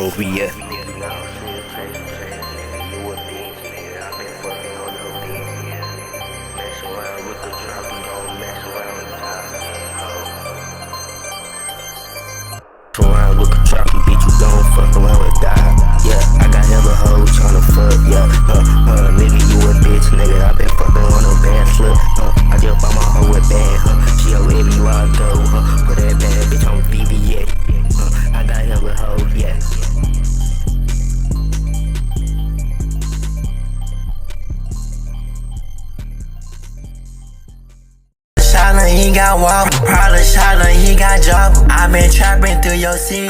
hoe, yeah. Around with the trap, bitch, you gon' fuck around and die. Yeah, I got hella hoes tryna fuck, yeah. Nigga, you a bitch, nigga. I been fucking on a bad slip. I just bought my hoe with bad, she a everywhere I go, put that bad bitch on BB, yeah. I got hella hoes, yeah. He got walk, probably shot, he got job. I been trapping through your city.